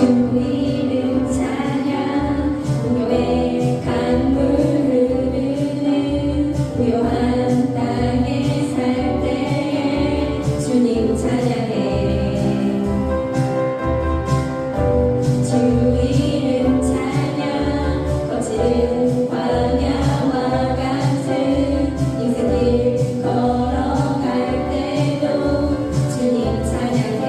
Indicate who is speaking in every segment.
Speaker 1: 이름 찬양 무료의 강물 흐르는 무료한 땅에 살 때에 주님 찬양해 주 이름 찬양 거칠은 광야와 같은 인생길 걸어갈 때도 주님 찬양해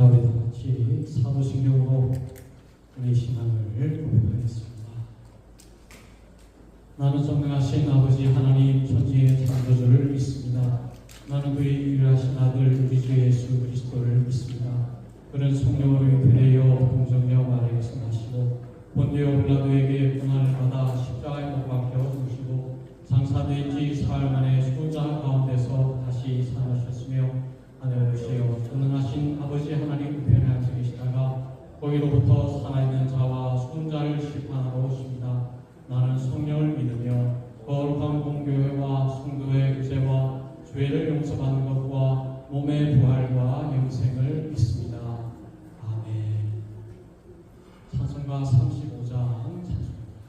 Speaker 2: 자, 우리 다 같이 사도신경으로 우리 신앙을 고백하겠습니다. 나는 전능하신 아버지 하나님 천지의 창조주를 믿습니다. 나는 그의 유일하신 아들 우리 주 예수 그리스도를 믿습니다. 그는 성령으로 인도되어 동정녀 마리아에서 나시고 본디오 빌라도에게 고난을 받아 십자가에 못 박혀 죽으시고 장사된 지 사흘 만에 죽은 자 가운데서 다시 살아나셨으며 하늘에 오시어 전능하신 아버지 하나님 우편에 앉아 계시다가 거기로부터 살아있는 자와 죽은 자를 심판하러 오십니다. 나는 성령을 믿으며 거룩한 공교회와 성도의 구제와 죄를 용서받는 것과 몸의 부활과 영생을 믿습니다. 아멘. 찬송가 35장 찬송입니다.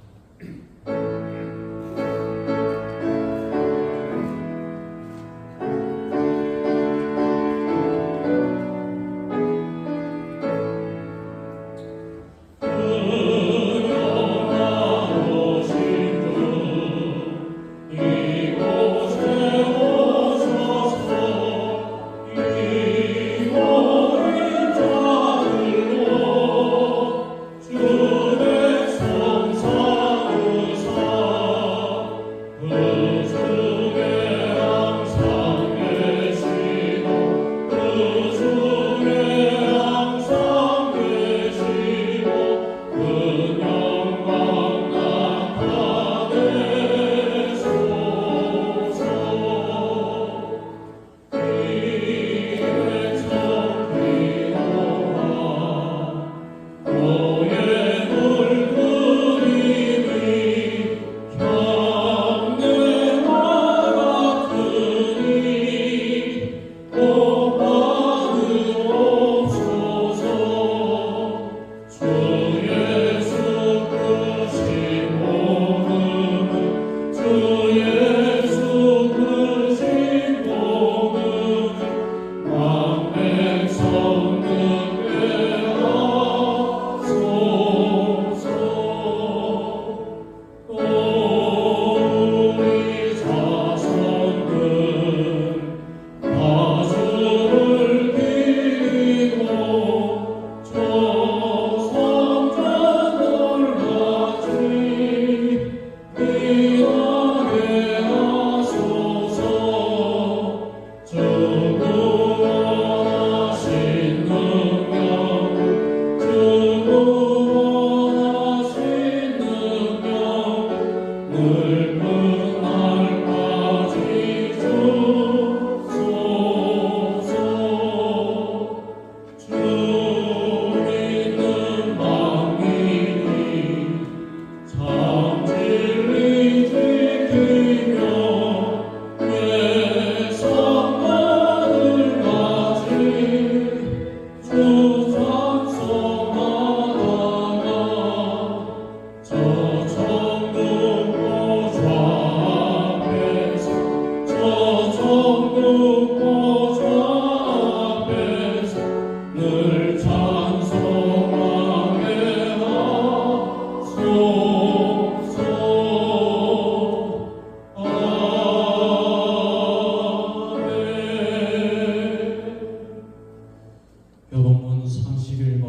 Speaker 2: 교동문 31번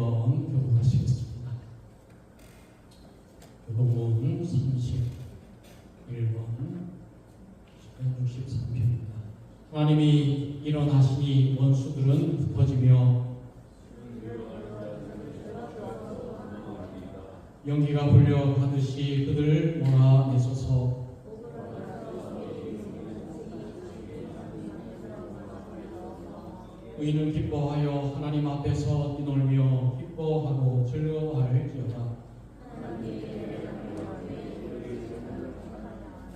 Speaker 2: 교독하시겠습니다. 교동문 31번 63편입니다. 하나님이 일어나시니 원수들은 흩어지며 연기가 불려 가듯이 그들을 몰아내소서. 의인은 기뻐하여 하나님 앞에서 뛰놀며 기뻐하고 즐거워할지어다.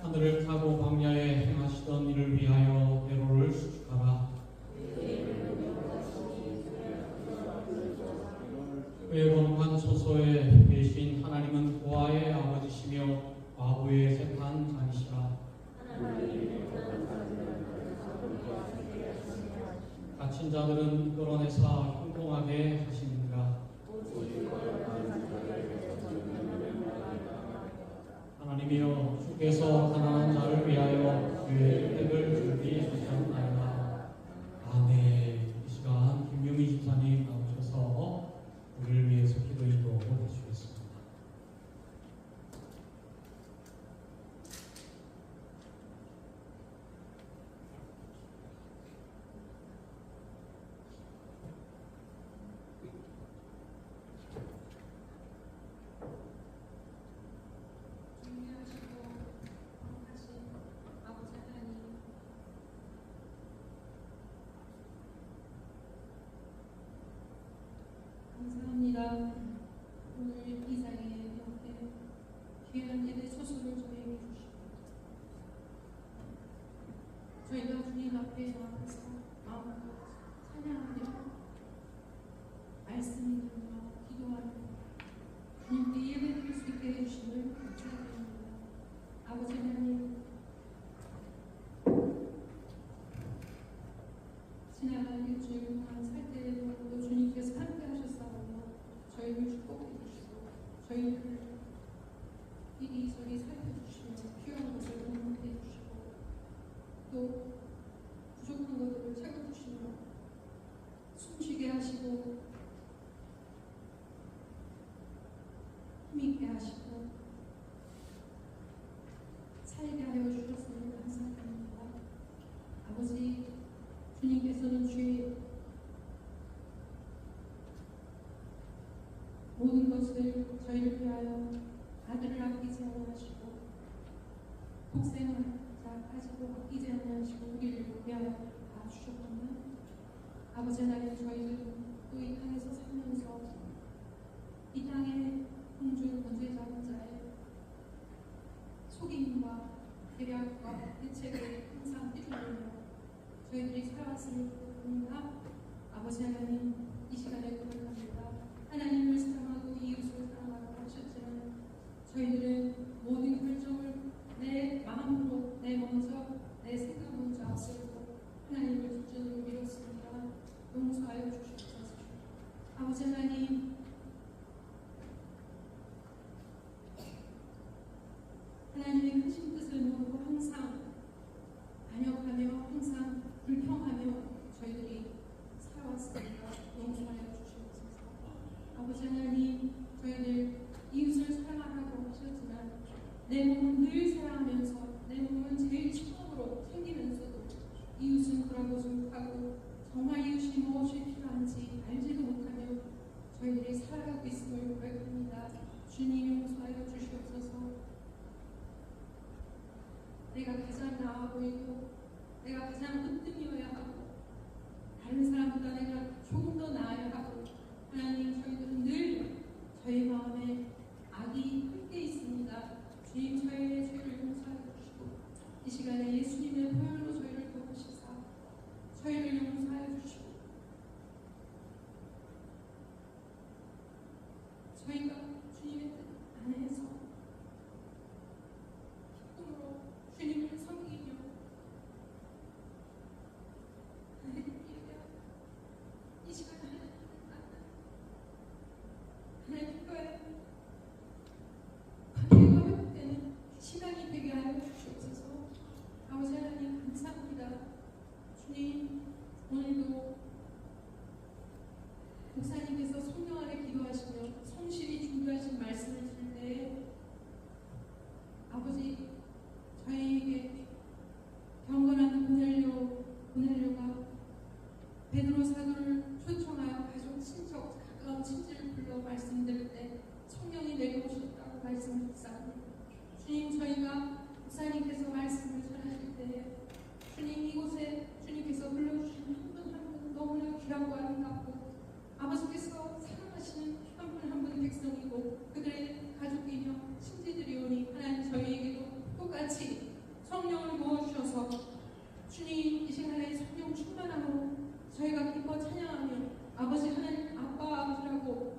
Speaker 2: 하늘을 타고 광야에 행하시던 이를 위하여 대로를 수축하라. 그의 거룩한 소소에 계신 하나님은 고아의 아버지시며 과부의 세판 자니시라. 갇힌 자들은 끌어내사 형통하게 하시느니라. 하나님이여 주께서 가난한 자를 위하여 그의 혜택을 준비하셨나이다. 아멘. 이 시간 김유미 집사님 나오셨습니다.
Speaker 3: 지난 일주일만 살 때에도 주님께서 함께 하셨사오며 저희를 축복해 주시고 저희를 이리저리 살펴주시며 필요한 것을 공급해 주시고 또 부족한 것들을 채워주시며 숨쉬게 하시고 힘있게 하시고 살게 하여 주셨으니 감사드립니다. 아버지, 주님께서는 주의 모든 것을 저희를 위하여 아들을 아끼지 아니하시고 독생자까지도 아끼지 아니하시고 우리를 위하여 다 주셨거든요. 아버지 하나님, 저희는 또 이 땅에서 살면서 이 땅의 공주 권세자의 속임과 계략과 대책을 항상 해주며 저희들이 살아왔습니다. 아버지 하나님, 이 시간에 고백합니다. 하나님을 사랑하고 이웃을 사랑하라고 하셨지만 저희들은 모든 결정을 내 마음으로 내 생각 먼저 앞세우고 하나님을 기준으로 미뤘습니다. 용서하여 주시옵소서. 아버지 하나님, 하나님의 크신 뜻을 모르고 항상 반역하며 항상 불평하며 저희들이 살아왔습니다. 용서하여 주시옵소서. 아버지 하나님, 저희들 이웃을 사랑하라고 하셨지만 내 몸은 늘 사랑하면서 내 몸은 제일 처음으로 챙기면서도 이웃은 그러고도 못하고 정말 이웃이 무엇이 필요한지 알지도 못하며 저희들이 살아가고 있음을 고백합니다. 주님, 용서하여 주시옵소서. 내가 가장 나아 보이고 내가 가장 으뜸이어야 하고 다른 사람보다 내가 조금 더 나아야 하고 하나님, 저희들은 늘 저희 마음에 악이 함께 있습니다. 주님, 저희의 죄를 용서하여 주시고 이 시간에 예수님의 보혈로 저희를 도우시사 저희를 용서하여 주시고 저희가 주님의 뜻 안에서 기쁨으로 주님을 섬기며 이 시간에 하나님과의 관계가 회복되는 시간이 되게 하여 주시옵소서. 아버지 하나님, 감사합니다. 주님, 오늘도 목사님께서 성령 아래 기도하시며 성실히 준비하신 말씀을 들을 때 아버지, 저희에게 경건한 고넬료가 베드로 사도를 초청하여 가족, 친척, 가까운 친지를 불러 말씀드릴 때 성령이 내게 오셨다고 말씀하셨사옵니다. 주님, 저희가 목사님께서 말씀을 전하실 때 주님, 이곳에 주님께서 불러주신 한 분 한 분 너무나 귀하고 아름답고 아버지께서 사랑하시는 한 분 한 분 백성이고 그들의 가족이며 친지들이 오니 하나님, 저희에게도 똑같이 성령을 부어주셔서 주님, 이 시간에 성령 충만함으로 저희가 기뻐 찬양하며 아버지 하나님, 아빠 아버지라고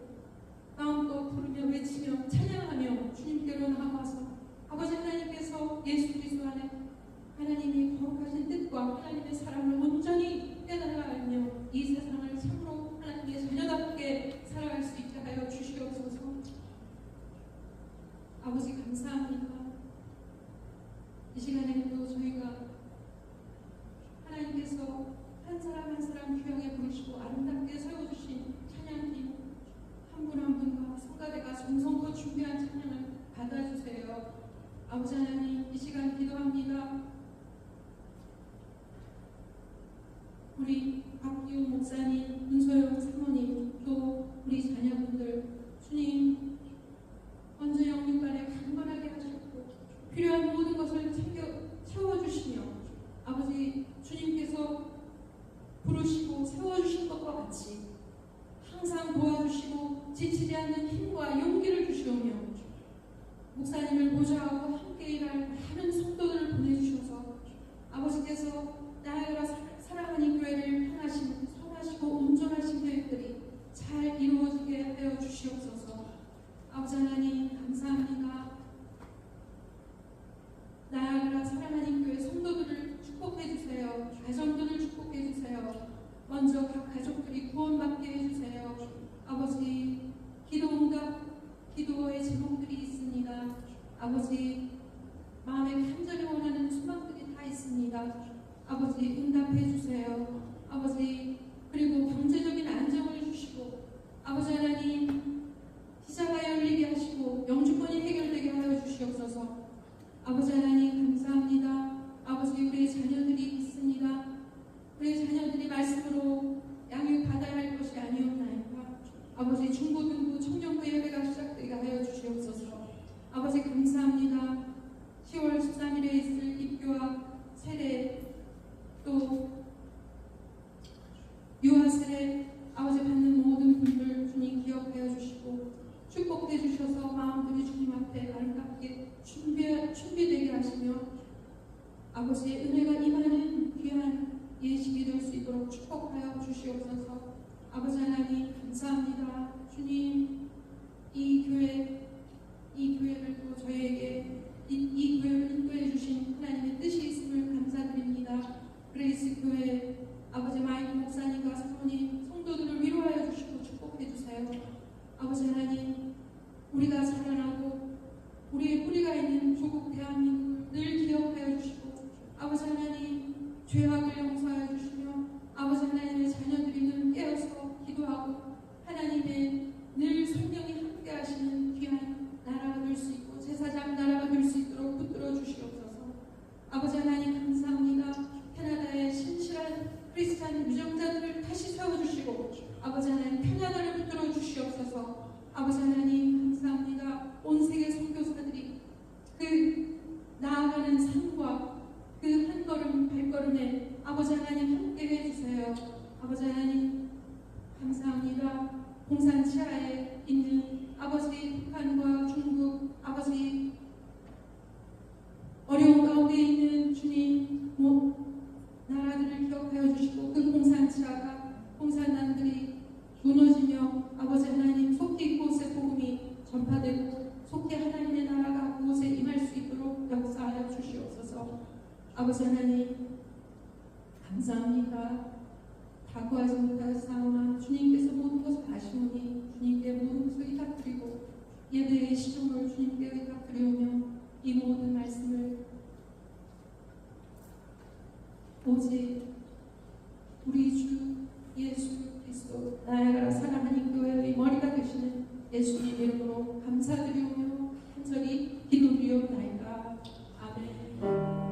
Speaker 3: 마음껏 부르며 외치며 찬양하며 주님께로 나아가서 아버지 하나님께서 예수 그리스도 안에 하나님이 거룩하신 뜻과 하나님의 사랑을 온전히 깨달아 알며 이 세상을 참으로 하나님의 자녀답게 살아갈 수 있게 하여 주시옵소서. 아버지, 감사합니다. 이 시간에도 저희가 하나님께서 한 사람 한 사람 귀하게 부르시고 아름답게 세워주신 찬양팀 한 분 한 분과 성가대가 정성껏 준비한 찬양을 받아주세요. 아버지 하나님, 이 시간 기도합니다. 우리 박기우 목사님, 문소영 사모님, 또 우리 자녀분들 주님 먼저 영육간에 강건하게 하셨고 필요한 모든 것을 채워주시며 아버지, 주님께서 부르시고 세워주신 것과 같이 항상 도와주시고 지치지 않는 힘과 용기를 주시오며 목사님을 보좌하고 함께 일할 많은 성도들을 보내주셔서 아버지께서 나아가 사랑하는 교회를 향하신 선하시고 온전하신 계획들이 잘 이루어지게 하여 주시옵소서. 아버지 하나님, 감사합니다. 나아가 사랑하는 교회 성도들을 축복해 주세요. 가정들을 축복해 주세요. 먼저 각 가족들이 구원받게 해주세요. 아버지, 기도응답, 기도의 제목들이 있습니다. 아버지, 마음에 간절히 원하는 소망들이 다 있습니다. 아버지, 응답해 주세요. 아버지, 그리고 경제적인 안정을 주시고, 아버지 하나님, 비자가 열리게 하시고 영주권이 해결되게 하여 주시옵소서. 아버지 하나님 감사합니다. 아버지, 우리의 자녀들이 있습니다. 우리의 자녀들이 말씀으로 양육받아야 할 것이 아니었나이까. 아버지, 중고등부 청년부 예배가 시작되게 하여 주시옵소서. 아버지 감사합니다. 10월 13일에 있을 입교와 세례, 또 유아 세례, 아버지 받는 모든 분들 주님 기억하여 주시고 축복해 주셔서 마음들이 주님 앞에 아름답게 준비되게 하시며 아버지의 은혜가 임하는 귀한 예식이 될 수 있도록 축복하여 주시옵소서. 아버지 하나님 감사합니다. 주님, 이 교회를 또 저희에게 이 교회를 인도해 주신 하나님의 뜻이 있음을 감사드립니다. 그레이스 교회 아버지 마이크 목사님과 사모님, 성도들을 위로하여 주시고 축복해 주세요. 아버지 하나님, 우리가 살아나고 우리의 뿌리가 있는 조국 대한민국을 늘 기억하여 주시고 아버지 하나님, 죄악을 용서하여 주시며 아버지 하나님의 자녀들이 늘 깨어서 기도하고 하나님의 늘 성령이 함께 하시는 귀한 나라가 될 수 있고 제사장 나라가 될 수 있도록 붙들어 주시옵소서. 아버지 하나님 감사합니다. 캐나다의 신실한 크리스찬 유정자들을 다시 세워주시고 아버지 하나님 평안을 붙들어 주시옵소서. 아버지 하나님 감사합니다. 온 세계 선교사들이 그 나아가는 삶과 그 한 걸음 발걸음에 아버지 하나님 함께 해주세요. 아버지 하나님 감사합니다. 공산 치하에 있는 아버지 북한과 중국 아버지 어려운 가운데 있는 주님 나라들을 기억하여 주시고 그 공산 치하가 공산당들이 무너지며 아버지 하나님 속히 그곳에 복음이 전파되고 속히 하나님의 나라가 그곳에 임할 수 있도록 역사하여 주시옵소서. 아버지 하나님 감사합니다. 다 구하지 못하였사오나 주님께서 모든 것을 아시오니 주님께 모든 것을 의탁드리고 예배의 시종을 주님께 의탁드리오며 이 모든 말씀을 오직 우리 주 예수 그리스도 나아가라 사랑하는 교회의 머리가 되시는 예수님 이름으로 감사드리오며 간절히 기도드리옵나이다. 아멘.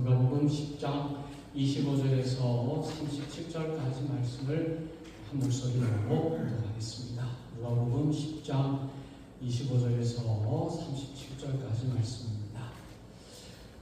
Speaker 2: 누가복음 10장 25절에서 37절까지 말씀을 한 목소리로 봉독하겠습니다. 누가복음 10장 25절에서 37절까지 말씀입니다.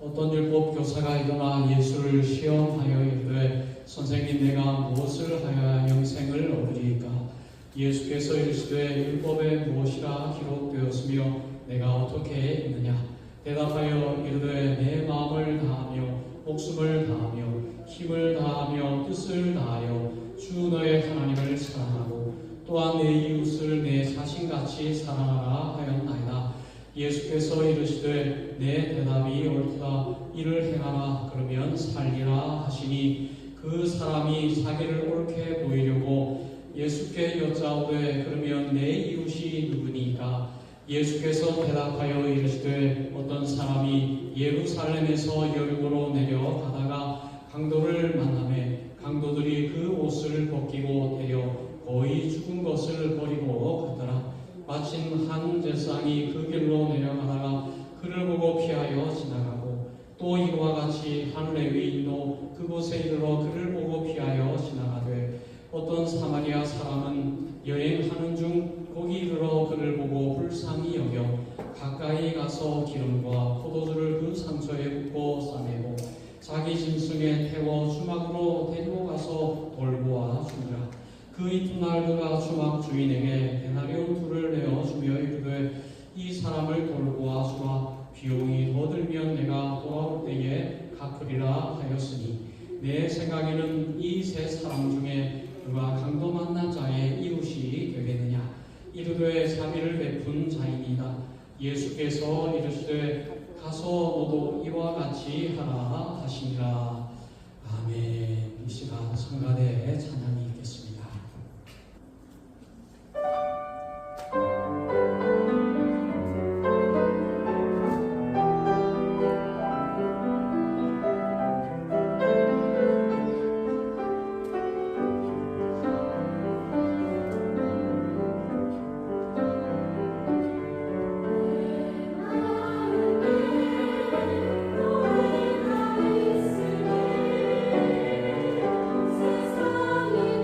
Speaker 2: 어떤 율법 교사가 일어나 예수를 시험하여 이르되 선생님, 내가 무엇을 하여야 영생을 얻으리이까? 예수께서 이르시되 율법에 무엇이라 기록되었으며 내가 어떻게 읽느냐? 대답하여 이르되 내 마음을 다하며 목숨을 다하며 힘을 다하며 뜻을 다하여 주 너의 하나님을 사랑하고 또한 내 이웃을 내 자신같이 사랑하라 하였나이다. 예수께서 이르시되 내 대답이 옳다. 이를 행하라. 그러면 살리라 하시니 그 사람이 자기를 옳게 보이려고 예수께 여짜오되 그러면 내 이웃이 누구니까? 예수께서 대답하여 이르시되 어떤 사람이 예루살렘에서 여리고로 내려가다가 강도를 만나매 강도들이 그 옷을 벗기고 때려 거의 죽은 것을 버리고 가더라. 마침 한 제사장이 그 길로 내려가다가 그를 보고 피하여 지나가고 또 이와 같이 한 레위인도 그곳에 이르러 그를 보고 피하여 지나가되 어떤 사마리아 사람은 여행하는 중 거기 이르러 그를 보고 불쌍히 여겨 가까이 가서 기름과 포도주를 그 상처에 붓고 싸매고 자기 짐승에 태워 주막으로 데리고 가서 돌보아 주니라. 그 이튿날 그가 주막 주인에게 데나리온 둘을 내어 주며 이르되 이 사람을 돌보아 주라. 비용이 더 들면 내가 돌아올 때에 갚으리라 하였으니 내 생각에는 이 세 사람 중에 누가 강도 만난 자의 이웃이 되겠느냐? 이르되 자비를 베푼 자이니이다. 예수께서 이르시되 가서 너도 이와 같이 하라 하시니라. 아멘. 이 시간 성가대의 찬양이 있겠습니다.
Speaker 1: 세상에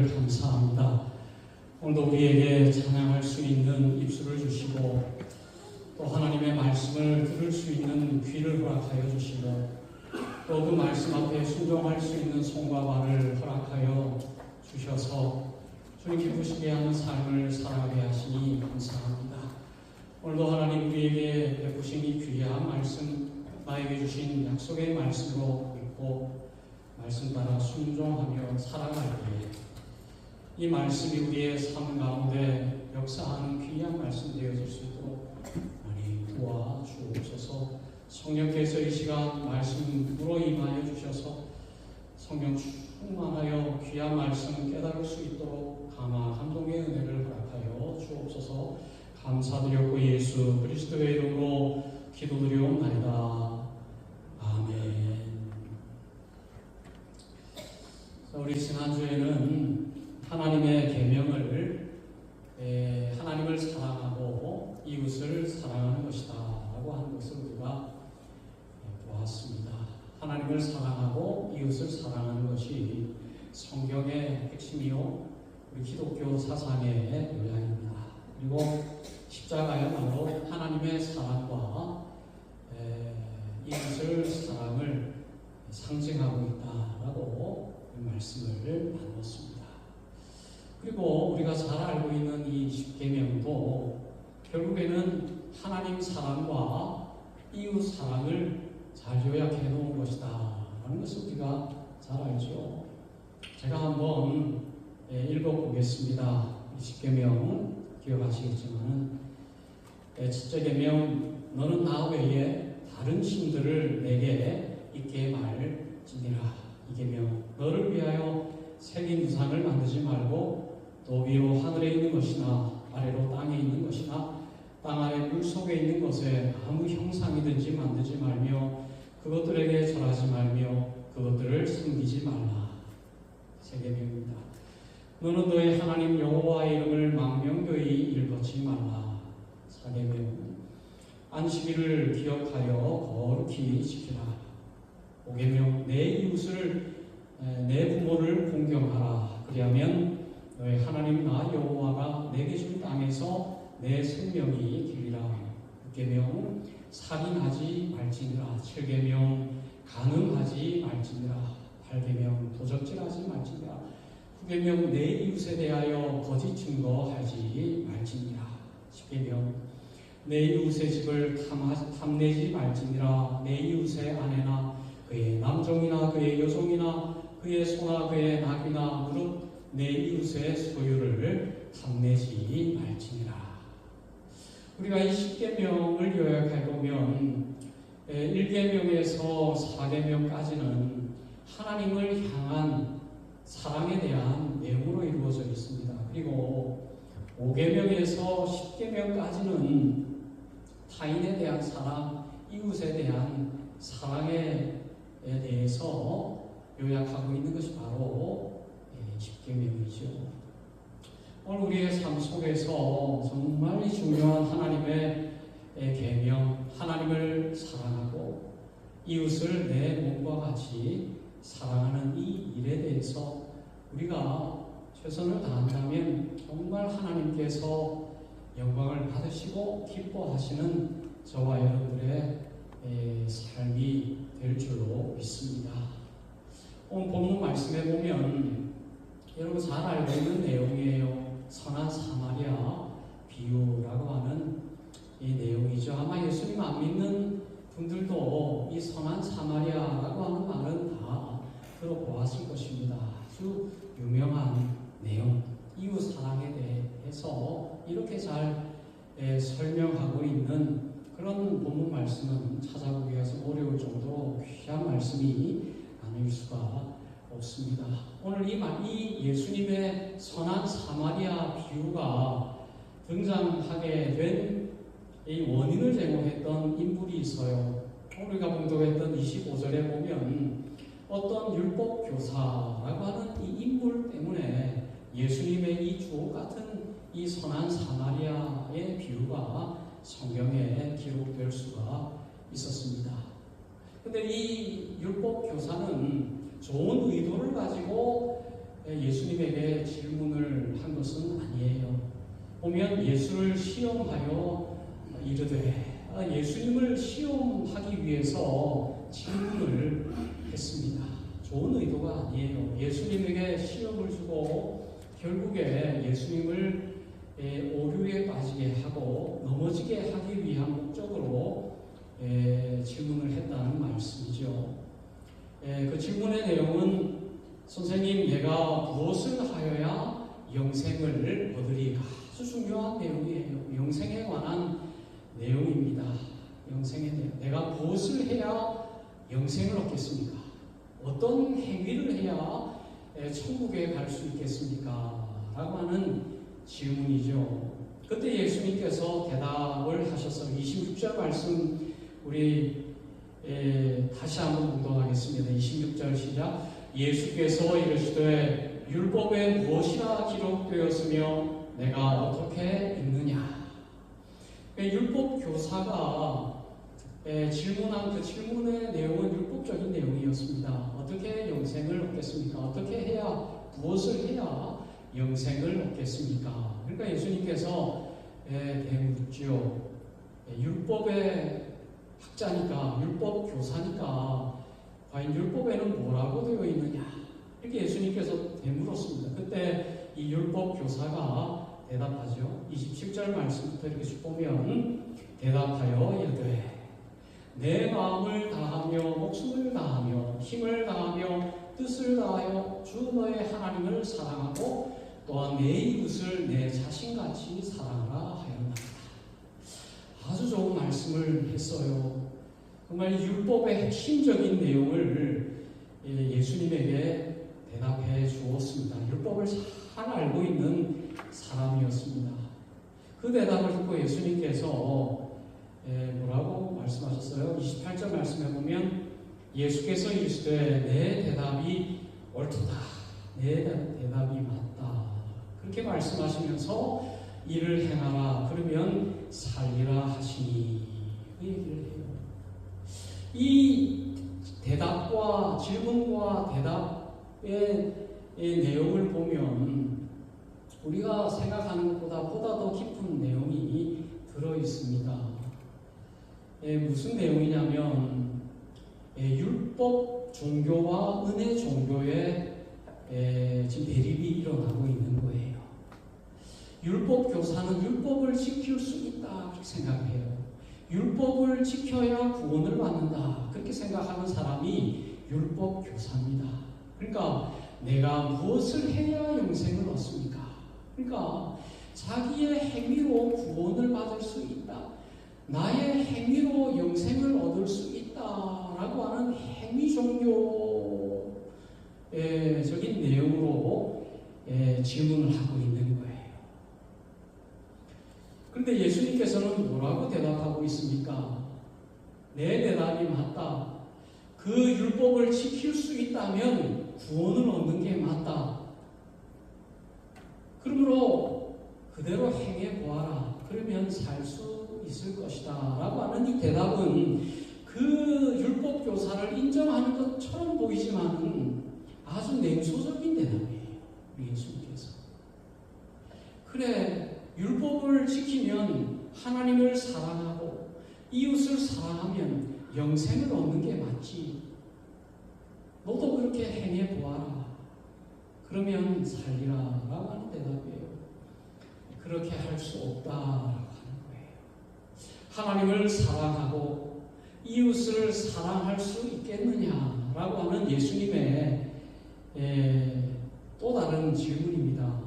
Speaker 2: 은혜를 감사합니다. 오늘도 우리에게 찬양할 수 있는 입술을 주시고 또 하나님의 말씀을 들을 수 있는 귀를 허락하여 주시고 또 그 말씀 앞에 순종할 수 있는 손과 발을 허락하여 주셔서 주님 기쁘시게 하는 삶을 살아가게 하시니 감사합니다. 오늘도 하나님 우리에게 베푸신 이 귀한 말씀, 나에게 주신 약속의 말씀으로 믿고 말씀 따라 순종하며 살아갈 때에 이 말씀이 우리의 삶 가운데 역사하는 귀한 말씀 되어질 수 있도록 많이 도와주옵소서. 성령께서 이 시간 말씀으로 임하여 주셔서 성령 충만하여 귀한 말씀 깨달을 수 있도록 감화 감동의 은혜를 허락하여 주옵소서. 감사드렸고 예수 그리스도의 이름으로 기도드리옵나이다. 아멘. 우리 지난주에는 하나님의 계명을 하나님을 사랑하고 이웃을 사랑하는 것이다 라고 하는 것을 우리가 보았습니다. 하나님을 사랑하고 이웃을 사랑하는 것이 성경의 핵심이요 우리 기독교 사상의 요약입니다. 그리고 십자가야말로 하나님의 사랑과 이웃을 사랑을 상징하고 있다라고 말씀을 나눴습니다. 그리고 우리가 잘 알고 있는 이 십계명도 결국에는 하나님 사랑과 이웃 사랑을 잘 요약해 놓은 것이다 라는 것을 우리가 잘 알죠. 제가 한번 읽어보겠습니다. 이 십계명 기억하시겠지만 첫째 계명 너는 나 외에 다른 신들을 내게 있게 말지니라. 이 계명 너를 위하여 새긴 우상을 만들지 말고 또 위로 하늘에 있는 것이나 아래로 땅에 있는 것이나 땅 아래 물 속에 있는 것에 아무 형상이든지 만들지 말며 그것들에게 절하지 말며 그것들을 섬기지 말라. 세 계명입니다. 너는 너의 하나님 여호와의 이름을 망명되이 일컫지 말라. 4계명 안식일을 기억하여 거룩히 지키라. 5계명 내 이웃을 내 부모를 공경하라. 그리하면 너의 하나님 나 여호와가 내게 준 땅에서 내 생명이 길리라. 6계명 살인하지 말지니라. 7계명 간음하지 말지니라. 8계명 도적질하지 말지니라. 9계명 내 이웃에 대하여 거짓 증거하지 말지니라. 10계명 내 이웃의 집을 탐내지 말지니라. 내 이웃의 아내나 그의 남종이나 그의 여종이나 그의 소나 그의 낙이나 무릇 내 이웃의 소유를 탐내지 말지니라. 우리가 이 10계명을 요약해 보면 1계명에서 4계명까지는 하나님을 향한 사랑에 대한 내용으로 이루어져 있습니다. 그리고 5계명에서 10계명까지는 타인에 대한 사랑, 이웃에 대한 사랑에 대해서 요약하고 있는 것이 바로 10계명이죠. 오늘 우리의 삶 속에서 정말 중요한 하나님의 계명, 하나님을 사랑하고 이웃을 내 몸과 같이 사랑하는 이 일에 대해서 우리가 최선을 다한다면 정말 하나님께서 영광을 받으시고 기뻐하시는 저와 여러분들의 삶이 될 줄로 믿습니다. 오늘 본문 말씀에 보면 여러분 잘 알고 있는 내용이에요. 선한 사마리아 비유라고 하는 이 내용이죠. 아마 예수님 안 믿는 분들도 이 선한 사마리아라고 하는 말은 다 들어보았을 것입니다. 아주 유명한 내용, 이웃 사랑에 대해서 이렇게 잘 설명하고 있는 그런 본문 말씀은 찾아보기가 좀 어려울 정도로 귀한 말씀이 아닐 수가 없습니다. 오늘 이 예수님의 선한 사마리아 비유가 등장하게 된 이 원인을 제공했던 인물이 있어요. 우리가 봉독했던 25절에 보면 어떤 율법 교사라고 하는 이 인물 때문에 예수님의 이 주옥 같은 이 선한 사마리아의 비유가 성경에 기록될 수가 있었습니다. 그런데 이 율법 교사는 좋은 의도를 가지고 예수님에게 질문을 한 것은 아니에요. 보면 예수를 시험하여 이르되, 예수님을 시험하기 위해서 질문을 했습니다. 좋은 의도가 아니에요. 예수님에게 시험을 주고 결국에 예수님을 오류에 빠지게 하고 넘어지게 하기 위한 목적으로 질문을 했다는 말씀이죠. 그 질문의 내용은 선생님, 내가 무엇을 하여야 영생을 얻으리까? 아주 중요한 내용이에요. 영생에 관한 내용입니다. 영생에 대해 내가 무엇을 해야 영생을 얻겠습니까? 어떤 행위를 해야 천국에 갈 수 있겠습니까? 라고 하는 질문이죠. 그때 예수님께서 대답을 하셔서 26절 말씀 우리 다시 한번 묵독하겠습니다. 26절 시작. 예수께서 이르시되 율법에 무엇이라 기록되었으며 내가 어떻게 읽느냐. 율법 교사가 질문한 그 질문의 내용은 율법적인 내용이었습니다. 어떻게 영생을 얻겠습니까? 어떻게 해야, 무엇을 해야 영생을 얻겠습니까? 그러니까 예수님께서 대묻지요. 율법의 학자니까, 율법 교사니까 과연 율법에는 뭐라고 되어 있느냐? 이렇게 예수님께서 되물었습니다. 그때 이 율법 교사가 대답하죠. 27절 말씀부터 이렇게 쭉 보면 대답하여 이르되 내 마음을 다하며 목숨을 다하며 힘을 다하며 뜻을 다하여 주 너의 하나님을 사랑하고 또한 내 이웃을 내 자신같이 사랑하라 하였나이다. 아주 좋은 말씀을 했어요. 정말 율법의 핵심적인 내용을 예수님에게 대답해 주었습니다. 율법을 잘 알고 있는 사람이었습니다. 그 대답을 듣고 예수님께서 뭐라고 말씀하셨어요? 28절 말씀해 보면 예수께서 이르시되 내 대답이 옳도다. 내 대답이 맞다. 그렇게 말씀하시면서 이를 행하라. 그러면 살리라 하시니 그 얘기를 해요. 이 대답과 질문과 대답의 내용을 보면 우리가 생각하는 것보다 더 깊은 내용이 들어 있습니다. 무슨 내용이냐면 율법 종교와 은혜 종교의 지금 대립이 일어나고 있는 거예요. 율법 교사는 율법을 지킬 수 있다 그렇게 생각해요. 율법을 지켜야 구원을 받는다 그렇게 생각하는 사람이 율법 교사입니다. 그러니까 내가 무엇을 해야 영생을 얻습니까? 그러니까 자기의 행위로 구원을 받을 수 있다. 나의 행위로 영생을 얻을 수 있다라고 하는 행위 종교적인 내용으로 질문을 하고 있는 거예요. 그런데 예수님께서는 뭐라고 대답하고 있습니까? 내 대답이 맞다. 그 율법을 지킬 수 있다면 구원을 얻는 게 맞다. 그러므로 그대로 행해 보아라. 그러면 살 수 있을 것이다. 라고 하는 이 대답은 그 율법 교사를 인정하는 것처럼 보이지만 아주 냉소적인 대답이에요. 우리 예수님께서. 그래, 율법을 지키면 하나님을 사랑하고 이웃을 사랑하면 영생을 얻는 게 맞지. 너도 그렇게 행해 보아라. 그러면 살리라. 라고 하는 대답이에요. 그렇게 할 수 없다라고 하는 거예요. 하나님을 사랑하고 이웃을 사랑할 수 있겠느냐라고 하는 예수님의 또 다른 질문입니다.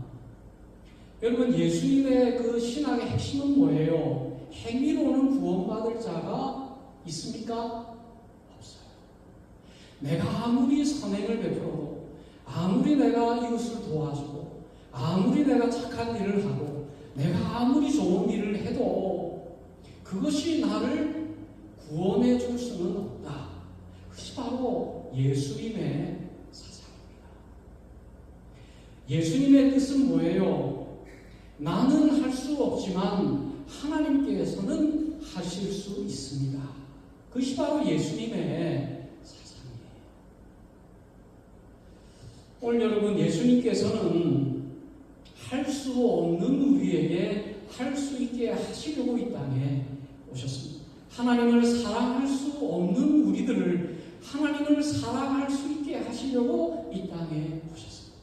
Speaker 2: 여러분, 예수님의 그 신학의 핵심은 뭐예요? 행위로는 구원받을 자가 있습니까? 없어요. 내가 아무리 선행을 베풀어도, 아무리 내가 이웃을 도와주고, 아무리 내가 착한 일을 하고, 내가 아무리 좋은 일을 해도 그것이 나를 구원해 줄 수는 없다. 그것이 바로 예수님의 사상입니다. 예수님의 뜻은 뭐예요? 나는 할 수 없지만 하나님께서는 하실 수 있습니다. 그것이 바로 예수님의 사상이에요. 오늘 여러분, 예수님께서는 할 수 없는 우리에게 할 수 있게 하시려고 이 땅에 오셨습니다. 하나님을 사랑할 수 없는 우리들을 하나님을 사랑할 수 있게 하시려고 이 땅에 오셨습니다.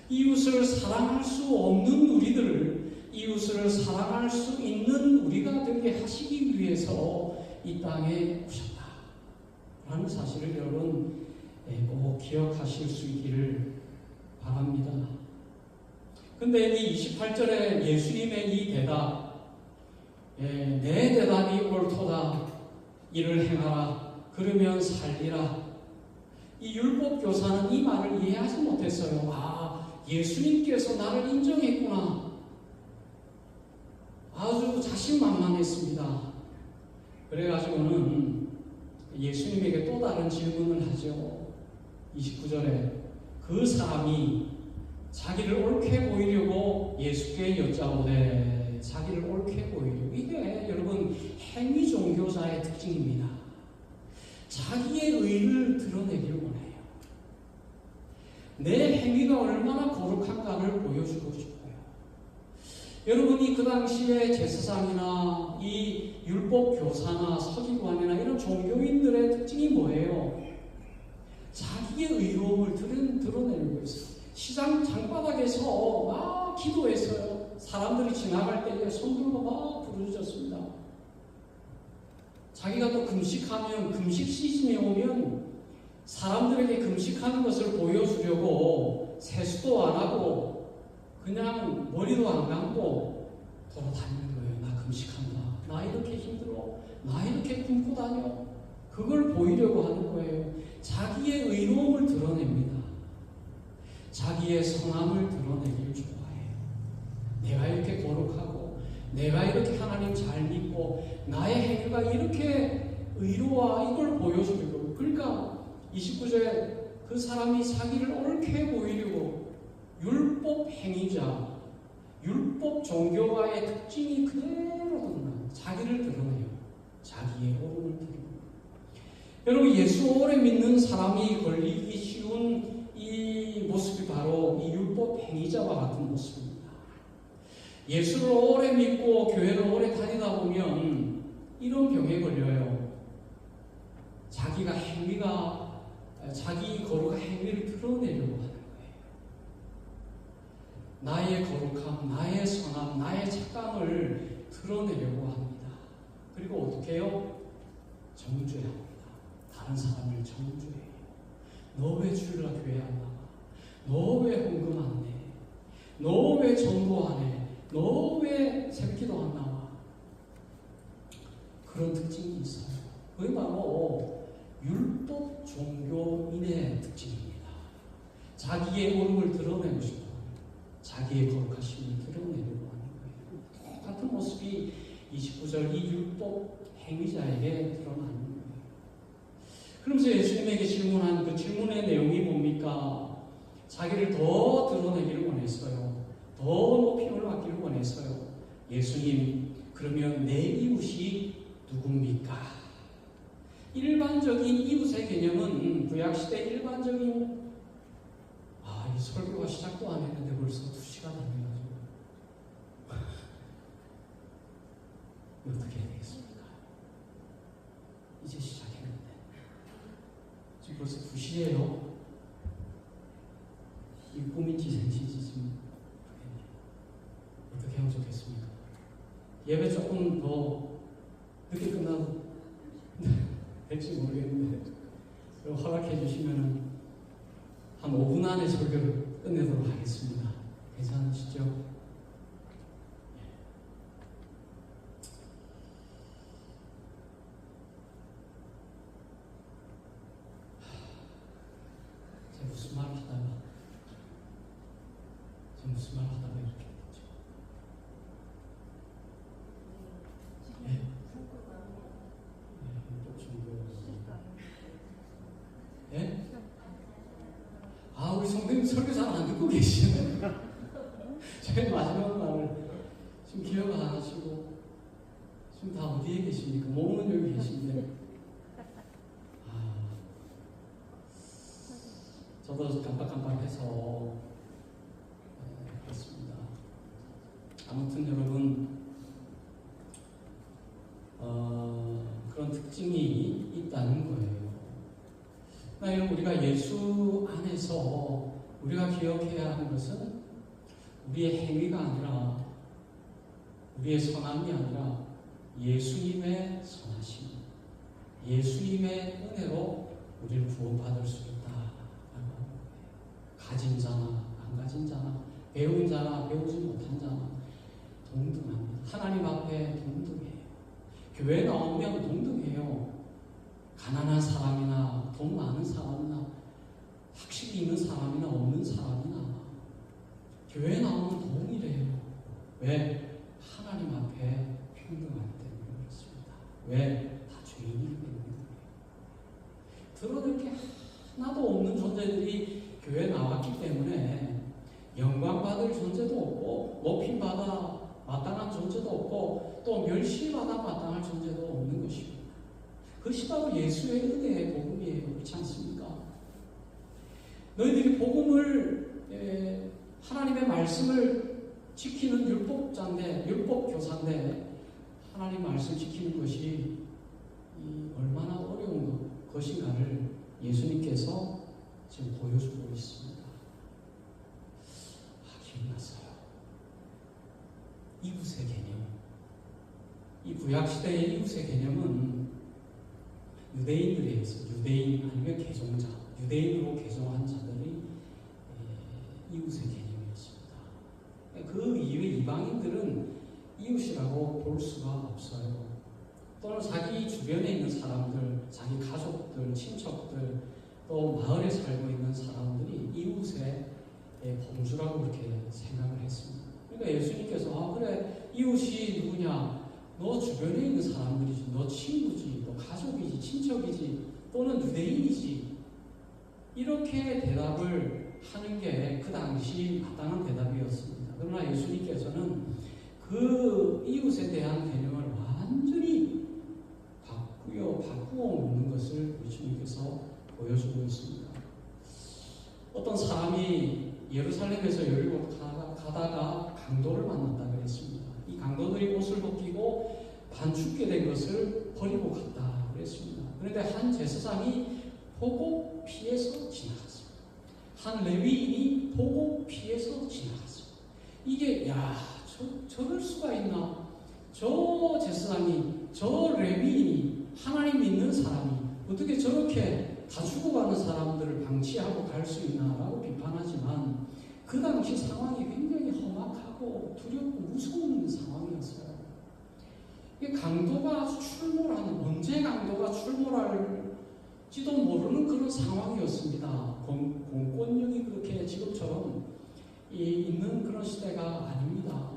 Speaker 2: 이웃을 사랑할 수 없는 우리들을 이웃을 사랑할 수 있는 우리가 되게 하시기 위해서 이 땅에 오셨다 라는 사실을 여러분 꼭 기억하실 수 있기를 바랍니다. 근데 이 28절에 예수님의 이 대답, 내 대답이 옳도다. 이를 행하라. 그러면 살리라. 이 율법 교사는 이 말을 이해하지 못했어요. 아, 예수님께서 나를 인정했구나. 아주 자신만만했습니다. 그래가지고는 예수님에게 또 다른 질문을 하죠. 29절에 그 사람이 자기를 옳게 보이려고 예수께 여짜오되, 자기를 옳게 보이려고. 이게 여러분 행위 종교자의 특징입니다. 자기의 의를 드러내기를 원해요. 내 행위가 얼마나 거룩한가를 보여주고 싶어요. 여러분이 그 당시에 제사장이나 이 율법 교사나 서기관이나 이런 종교인들의 특징이 뭐예요? 자기의 의로움을 드러내려고 했어요. 시장 장바닥에서 막 기도했어요. 사람들이 지나갈 때에 손 들고 막 부르짖었습니다. 자기가 또 금식하면, 금식 시즌에 오면 사람들에게 금식하는 것을 보여주려고 세수도 안 하고 그냥 머리도 안 감고 돌아다니는 거예요. 나 금식한다. 나 이렇게 힘들어. 나 이렇게 굶고 다녀. 그걸 보이려고 하는 거예요. 자기의 의로움을 드러냅니다. 자기의 선함을 드러내기를 좋아해요. 내가 이렇게 거룩하고 내가 이렇게 하나님 잘 믿고 나의 행위가 이렇게 의로와 이걸 보여주려고. 그러니까 29절에 그 사람이 자기를 옳게 보이려고 율법 행위자, 율법 종교가의 특징이 그대로 드러나 자기를 드러내요. 자기의 옳음을 드러내요. 여러분, 예수 오래 믿는 사람이 걸리기 쉬운 이 모습이 바로 이 율법 행위자와 같은 모습입니다. 예수를 오래 믿고 교회를 오래 다니다 보면 이런 병에 걸려요. 자기가 자기 거룩한 행위를 드러내려고 하는 거예요. 나의 거룩함, 나의 선함, 나의 착감을 드러내려고 합니다. 그리고 어떻게 해요? 정죄합니다. 다른 사람을 정죄해요. 너 왜 주일날 교회 안 나가? 너 왜 헌금 안 내? 너 왜 전도 안 해? 너 왜 새끼도 안 나와? 그런 특징이 있어요. 그게 바로 율법 종교인의 특징입니다. 자기의 옳음을 드러내고 싶어. 자기의 거룩하심을 드러내려고 하는 거예요. 똑같은 모습이 29절 이 율법 행위자에게 드러나는 거예요. 그러면서 예수님에게 질문한 그 질문의 내용이 뭡니까? 자기를 더 드러내기를 원했어요. 더 높임을 받기를 원했어요. 예수님, 그러면 내 이웃이 누굽니까? 일반적인 이웃의 개념은 구약시대 일반적인 이 설교가 시작도 안 했는데 벌써 2시간 안 돼가지고 어떻게 해야 되겠습니까? 이제 시작했는데 지금 벌써 2시예요. 이 꿈인지 생시인지 지금 어떻게 하면 좋겠습니까? 예배 조금 더 늦게 끝나도 될지 모르겠는데 허락해 주시면 한 5분 안에 설교를 끝내도록 하겠습니다. 괜찮으시죠? 제가 무슨 말 하다가 이렇게 됐죠? 예? 우리 성도님 설교 잘 안 듣고 계시네. 제일 마지막 말을 지금 기억 안 하시고 지금 다 어디에 계십니까? 몸은 여기 계신데. 저도 깜빡깜빡해서 그렇습니다. 아무튼 여러분 그런 특징이 있다는 거예요. 그러니까 우리가 예수 안에서 우리가 기억해야 하는 것은 우리의 행위가 아니라 우리의 선함이 아니라 예수님의 선하심, 예수님의 은혜로 우리를 구원받을 수 있다. 가진 자나 안 가진 자나 배운 자나 배우지 못한 자나 동등합니다. 하나님 앞에 동등해요. 교회 나오면 동등해요. 가난한 사람이나 돈 많은 사람이나 학식이 있는 사람이나 없는 사람이나 교회 나오면 동일해요. 왜? 하나님 앞에 평등하기 때문에 그렇습니다. 왜? 다 죄인이기 때문에. 드러낼 게 하나도 없는 존재들이 교회에 나왔기 때문에 영광받을 존재도 없고 높임받아 마땅한 존재도 없고 또 멸시받아 마땅할 존재도 없는 것입니다. 그것이 바로 예수의 은혜의 복음이에요. 그렇지 않습니까? 너희들이 복음을 하나님의 말씀을 지키는 율법자인데 율법교사인데 하나님 말씀 지키는 것이 얼마나 어려운 것인가를 예수님께서 지금 보여주고 있습니다. 기억났어요. 이웃의 개념. 이 구약시대의 이웃의 개념은 유대인들에 의해서 유대인 아니면 개종자, 유대인으로 개종한 자들이 이웃의 개념이었습니다. 그 이외 이방인들은 이웃이라고 볼 수가 없어요. 또는 자기 주변에 있는 사람들, 자기 가족들, 친척들, 또 마을에 살고 있는 사람들이 이웃의 범주라고 그렇게 생각을 했습니다. 그러니까 예수님께서 그래 이웃이 누구냐? 너 주변에 있는 사람들이지, 너 친구지, 너 가족이지, 친척이지, 또는 유대인이지. 이렇게 대답을 하는 게 그 당시 마땅한 대답이었습니다. 그러나 예수님께서는 그 이웃에 대한 개념을 완전히 바꾸어 놓는 것을 예수님께서 보여주고 있습니다. 어떤 사람이 예루살렘에서 여리고 가다가 강도를 만났다 그랬습니다. 이 강도들이 옷을 벗기고 반죽게 된 것을 버리고 갔다 그랬습니다. 그런데 한 제사장이 보고 피해서 지나갔습니다. 한 레위인이 보고 피해서 지나갔습니다. 이게 저럴 수가 있나? 저 제사장이, 저 레위인이, 하나님 믿는 사람이 어떻게 저렇게 다 죽어가는 사람들을 방치하고 갈 수 있나라고 비판하지만 그 당시 상황이 굉장히 험악하고 두렵고 무서운 상황이었어요. 강도가 출몰하는, 언제 강도가 출몰할지도 모르는 그런 상황이었습니다. 공권력이 그렇게 지금처럼 있는 그런 시대가 아닙니다.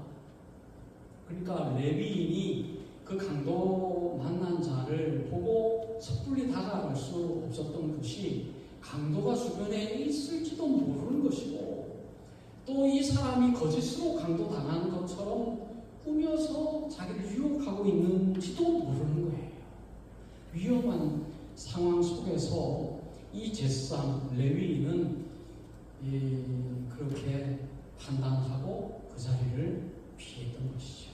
Speaker 2: 그러니까 레위인이 그 강도 만난 자를 보고 섣불리 다가갈 수 없었던 것이 강도가 주변에 있을지도 모르는 것이고 또 이 사람이 거짓으로 강도 당하는 것처럼 꾸며서 자기를 유혹하고 있는지도 모르는 거예요. 위험한 상황 속에서 이 제사장 레위인은 그렇게 판단하고 그 자리를 피했던 것이죠.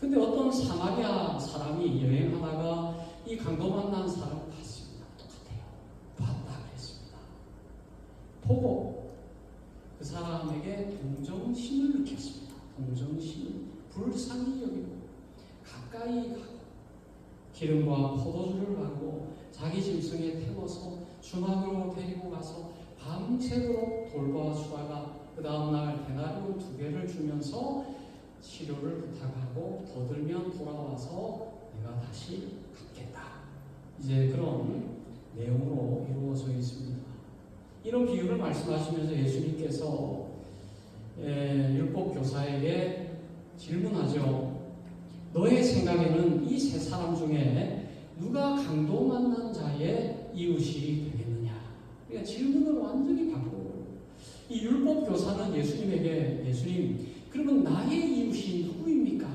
Speaker 2: 근데 어떤 사마리아 사람이 여행하다가 이 강도 만난 사람을 봤습니다. 똑같아요. 봤다 그랬습니다. 보고 그 사람에게 동정심을 느꼈습니다. 동정심을 불쌍히 여기고 가까이 가고 기름과 포도주를 바르고 자기 짐승에 태워서 주막으로 데리고 가서 밤새도록 돌봐주다가 그 다음날 데나리온 2개를 주면서 치료를 부탁하고 더 들면 돌아와서 내가 다시 갚겠다. 이제 그런 내용으로 이루어져 있습니다. 이런 비유를 말씀하시면서 예수님께서 율법 교사에게 질문하죠. 너의 생각에는 이 세 사람 중에 누가 강도 만난 자의 이웃이 되겠느냐? 그러니까 질문을 완전히 바꾸고 이 율법 교사는 예수님에게 예수님 그러면 나의 이웃이 누구입니까?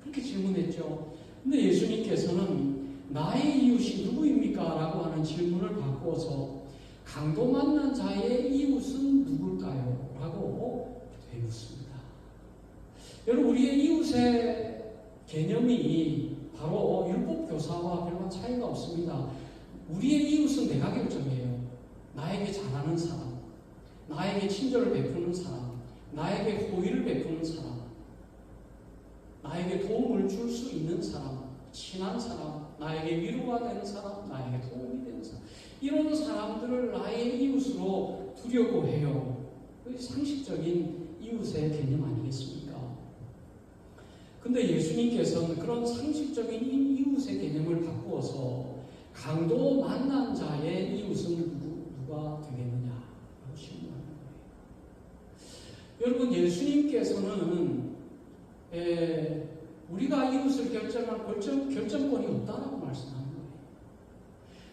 Speaker 2: 그렇게 질문했죠. 근데 예수님께서는 나의 이웃이 누구입니까? 라고 하는 질문을 바꾸어서
Speaker 4: 강도 만난 자의 이웃은 누굴까요? 라고 되묻습니다. 여러분, 우리의 이웃의 개념이 바로 율법 교사와 별반 차이가 없습니다. 우리의 이웃은 내가 결정해요. 나에게 잘하는 사람, 나에게 친절을 베푸는 사람, 나에게 호의를 베푸는 사람, 나에게 도움을 줄 수 있는 사람, 친한 사람, 나에게 위로가 되는 사람, 나에게 도움이 되는 사람, 이런 사람들을 나의 이웃으로 두려고 해요. 상식적인 이웃의 개념 아니겠습니까? 근데 예수님께서는 그런 상식적인 이웃의 개념을 바꾸어서 강도 만난 자의 이웃은 누가 되겠느냐라고 질문하는 거예요. 여러분, 예수님께서는 우리가 이웃을 결정할 결정권이 없다라고 말씀하는 거예요.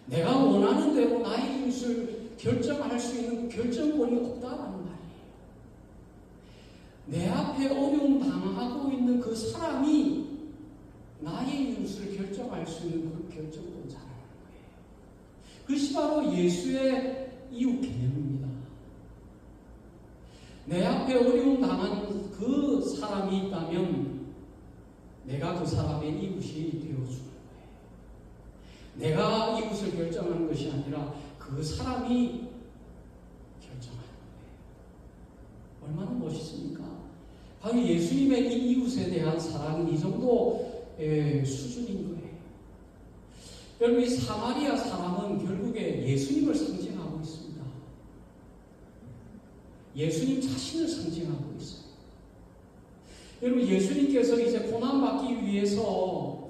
Speaker 4: 내가 원하는 대로 나의 이웃을 결정할 수 있는 결정권이 없다라는 말이에요. 내 앞에 어려움 당하고 있는 그 사람이 나의 이웃을 결정할 수 있는 그 결정권자라는 거예요. 그것이 바로 예수의 이웃 개념입니다. 내 앞에 어려움 당한 그 사람이 있다면 내가 그 사람의 이웃이 되어주는 거예요. 내가 이웃을 결정하는 것이 아니라 그 사람이 결정하는 거예요. 얼마나 멋있습니까? 바로 예수님의 이 이웃에 대한 사랑은 이 정도 수준인 거예요. 여러분, 이 사마리아 사람은 결국에 예수님을 상징하고 있습니다. 예수님 자신을 상징하고 있어요. 여러분, 예수님께서 이제 고난받기 위해서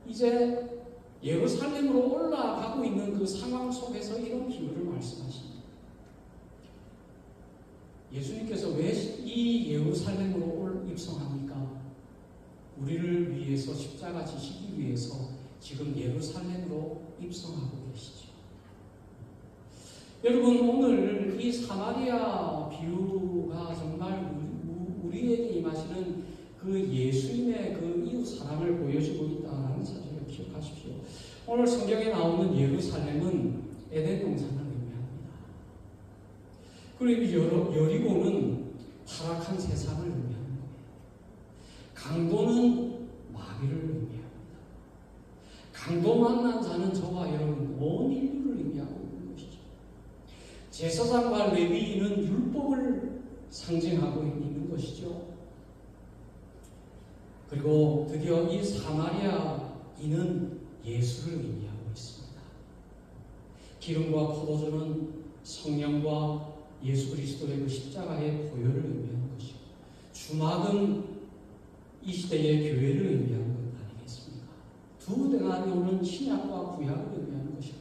Speaker 4: 이제 예루살렘으로 올라가고 있는 그 상황 속에서 이런 비유를 말씀하십니다. 예수님께서 왜 이 예루살렘으로 입성합니까? 우리를 위해서 십자가 지시기 위해서 지금 예루살렘으로 입성하고 계시죠. 여러분, 오늘 이 사마리아 비유가 정말 우리에게 임하시는 그 예수님의 그 이웃 사랑을 보여주고 있다는 사실을 기억하십시오. 오늘 성경에 나오는 예루살렘은 에덴 동산을 의미합니다. 그리고 여리고는 타락한 세상을 의미하는 거예요. 강도는 마귀를 의미합니다. 강도 만난 자는 저와 여러분 온 인류를 의미하고 있는 것이죠. 제사장과 레위인은 율법을 상징하고 있는 것이죠. 그리고 드디어 이 사마리아인은 예수를 의미하고 있습니다. 기름과 포도주는 성령과 예수 그리스도의 그 십자가의 보혈을 의미하는 것이고, 주막은 이 시대의 교회를 의미하는 것 아니겠습니까? 두 데나리온은 신약과 구약을 의미하는 것이고,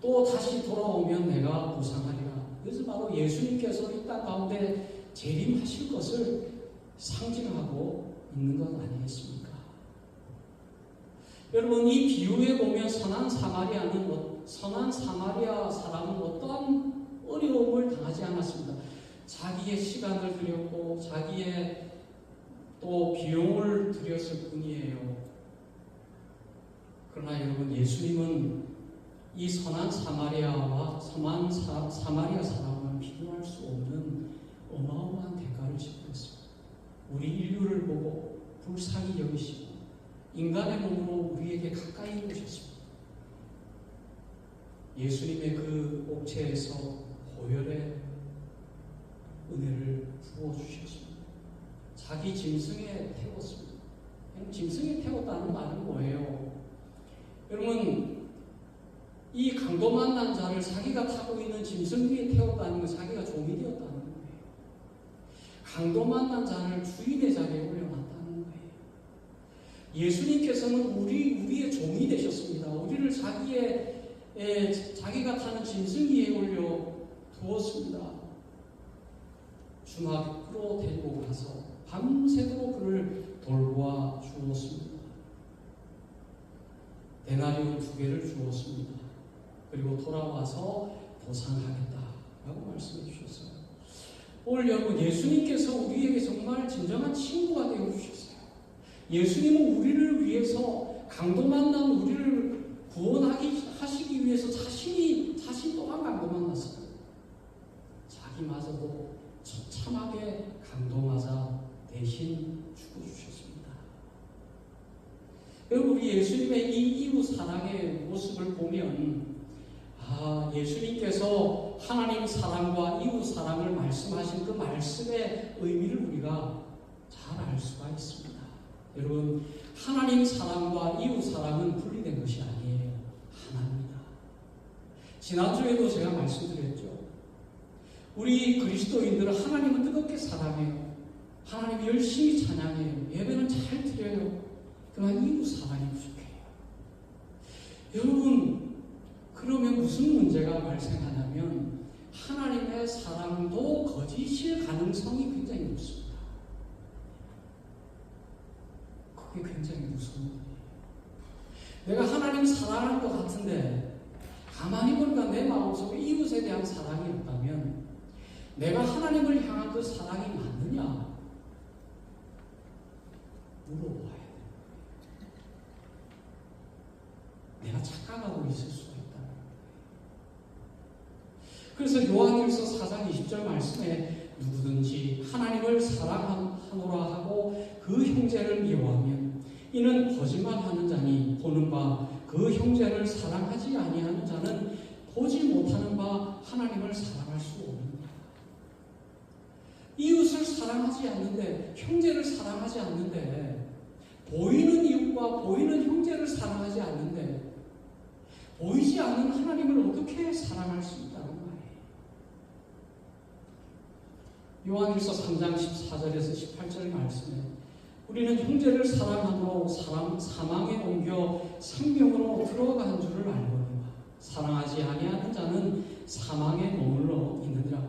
Speaker 4: 또 다시 돌아오면 내가 보상하리라. 그래서 바로 예수님께서 이 땅 가운데 재림하실 것을 상징하고 있는 것 아니겠습니까? 여러분, 이 비유에 보면 선한 사마리아 사람은 어떠한 어려움을 당하지 않았습니다. 자기의 시간을 들였고 자기의 또 비용을 들였을 뿐이에요. 그러나 여러분, 예수님은 이 선한 사마리아와 사마리아 사람을 비교할 수 없는 어마어마한 대가를 지불했습니다. 우리 인류를 보고 불쌍히 여기시고 인간의 몸으로 우리에게 가까이 오셨습니다. 예수님의 그 옥체에서 보혈의 은혜를 부어주셨습니다. 자기 짐승에 태웠습니다. 짐승에 태웠다는 말은 뭐예요? 여러분, 이 강도 만난 자를 자기가 타고 있는 짐승 위에 태웠다는 건 자기가 종이 되었다는 거예요. 강도 만난 자를 주인의 자리에 올려놨다는 거예요. 예수님께서는 우리의 종이 되셨습니다. 우리를 자기가 타는 짐승 위에 올려 두었습니다. 주막으로 데리고 가서 밤새도록 그를 돌보아 주었습니다. 데나리온 2개를 주었습니다. 그리고 돌아와서 보상하겠다라고 말씀해 주셨어요. 오늘 여러분, 예수님께서 우리에게 정말 진정한 친구가 되어 주셨어요. 예수님은 우리를 위해서 강도 만난 우리를 구원하기 하시기 위해서 자신 또한 강도 만났어요. 자기마저도 처참하게 강도맞아 대신 죽어주셨습니다. 여러분, 우리 예수님의 이 이웃 사랑의 모습을 보면 예수님께서 하나님 사랑과 이웃 사랑을 말씀하신 그 말씀의 의미를 우리가 잘 알 수가 있습니다. 여러분, 하나님 사랑과 이웃 사랑은 분리된 것이 아니에요. 하나입니다. 지난주에도 제가 말씀드렸죠. 우리 그리스도인들은 하나님을 뜨겁게 사랑해요. 하나님 열심히 찬양해요. 예배는 잘 드려요. 그러나 이웃 사랑이 부족해요. 여러분, 그러면 무슨 문제가 발생하냐면 하나님의 사랑도 거짓일 가능성이 굉장히 높습니다. 그게 굉장히 무서운 일이에요. 내가 하나님 사랑할 것 같은데 가만히 보니까 내 마음속에 이웃에 대한 사랑이 없다면 내가 하나님을 향한 그 사랑이 맞느냐 물어봐야 돼요. 내가 착각하고 있을 수가 있다. 그래서 요한일서 4장 20절 말씀에 누구든지 하나님을 사랑하노라 하고 그 형제를 미워하면 이는 거짓말하는 자니 보는 바 그 형제를 사랑하지 아니하는 자는 보지 못하는 바 하나님을 사랑할 수 없느니라. 이웃을 사랑하지 않는데, 형제를 사랑하지 않는데, 보이는 이웃과 보이는 형제를 사랑하지 않는데 보이지 않는 하나님을 어떻게 사랑할 수 있다는 말이에요. 요한일서 3장 14절에서 18절 말씀에 우리는 형제를 사랑함으로 사망에 옮겨 생명으로 들어간 줄을 알거니와 사랑하지 아니하는 자는 사망에 머물러 있느니라.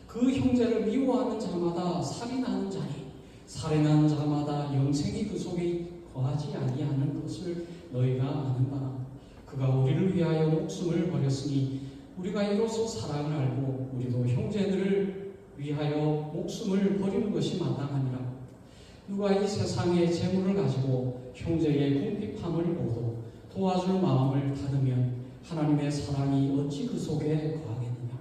Speaker 4: 그 형제를 미워하는 자마다 살인하는 자니 살인하는 자마다 영생이 그 속에 거하지 아니하는 것을 너희가 아는 바 그가 우리를 위하여 목숨을 버렸으니 우리가 이로써 사랑을 알고 우리도 형제들을 위하여 목숨을 버리는 것이 마땅하니라. 누가 이 세상의 재물을 가지고 형제의 궁핍함을 보도 도와줄 마음을 닫으면 하나님의 사랑이 어찌 그 속에 거하겠느냐.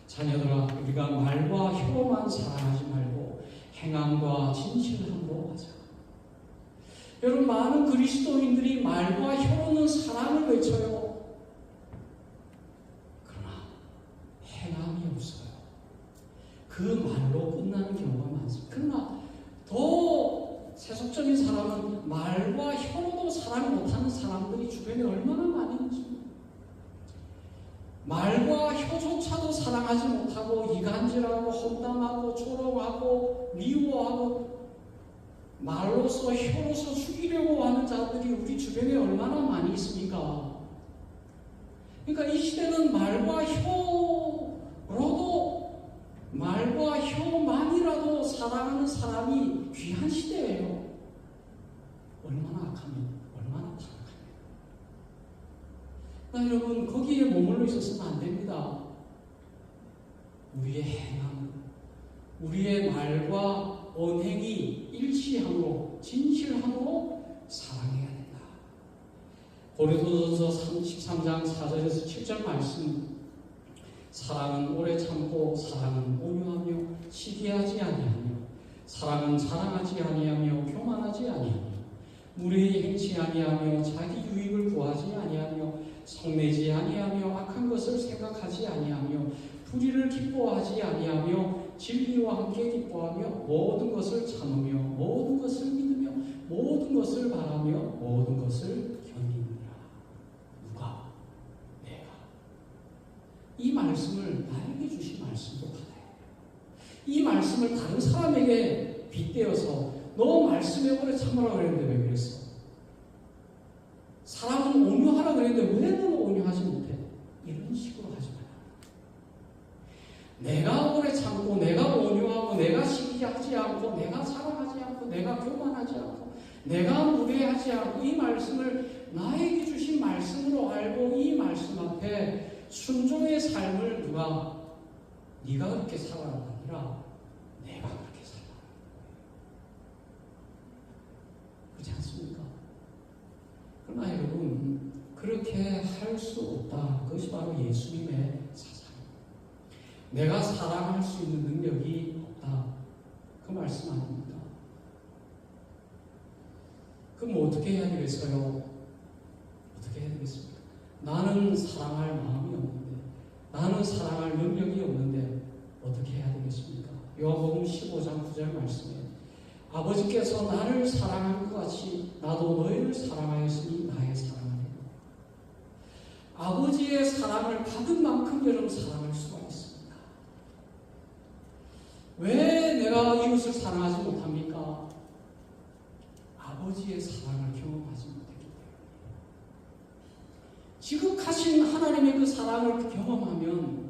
Speaker 4: 자녀들아, 우리가 말과 혀로만 사랑하지 말고 행함과 진실함으로 하자. 여러분, 많은 그리스도인들이 말과 혀로는 사랑을 외쳐요. 그러나 행함이 없어요. 그 말로 끝나는 경우가 많습니다. 그러나 더 세속적인 사람은 말과 혀로도 사랑 못하는 사람들이 주변에 얼마나 많이 있는지, 말과 혀조차도 사랑하지 못하고 이간질하고 험담하고 조롱하고 미워하고 말로서 혀로서 죽이려고 하는 자들이 우리 주변에 얼마나 많이 있습니까? 그러니까 이 시대는 말과 혀만이라도 사랑하는 사람이 귀한 시대예요. 얼마나 악하면 얼마나 타락하면. 여러분, 거기에 머물러 있어서는 안 됩니다. 우리의 행함, 우리의 말과 언행이 일치함으로 진실함으로 사랑해야 된다. 고린도전서 13장 4절에서 7절 말씀, 사랑은 오래 참고 사랑은 온유하며 시기하지 아니하며 사랑은 자랑하지 아니하며 교만하지 아니하며 무례히 행치 아니하며 자기 유익을 구하지 아니하며 성내지 아니하며 악한 것을 생각하지 아니하며 불의를 기뻐하지 아니하며 진리와 함께 기뻐하며 모든 것을 참으며 모든 것을 믿으며 모든 것을 바라며 모든 것을 견디느니라. 누가? 내가. 이 말씀을 나에게 주신 말씀도 같아요. 이 말씀을 다른 사람에게 빗대어서 너 말씀에 오래 참으라 그랬는데 왜 그랬어? 사람은 온유하라 그랬는데 왜 너는 온유하지 못해? 이런 식으로 하지 마라. 내가 오래 참고 내가 온유하고 내가 시기하지 않고 내가 사랑하지 않고 내가 교만하지 않고 내가 무례하지 않고 이 말씀을 나에게 주신 말씀으로 알고 이 말씀 앞에 순종의 삶을 누가 네가 그렇게 살아가는 게 아니라 내가 그렇게 살아가는 거예요. 그렇지 않습니까? 그러나 여러분, 그렇게 할 수 없다. 그것이 바로 예수님의 사상입니다. 내가 사랑할 수 있는 능력이 없다. 그 말씀 아닙니까? 그럼 어떻게 해야 되겠어요? 어떻게 해야 되겠습니까? 나는 사랑할 마음이 없는데, 나는 사랑할 능력이 없는데 어떻게 해야 되겠습니까? 요한복음 15장 9절 말씀에 아버지께서 나를 사랑한 것 같이 나도 너희를 사랑하였으니 나의 사랑을 해. 아버지의 사랑을 받은 만큼 여러분 사랑할 수가 있습니다. 왜 내가 이웃을 사랑하지 못합니까? 아버지의 사랑을 경험하지 못했기 때문에. 지극하신 하나님의 그 사랑을 경험하면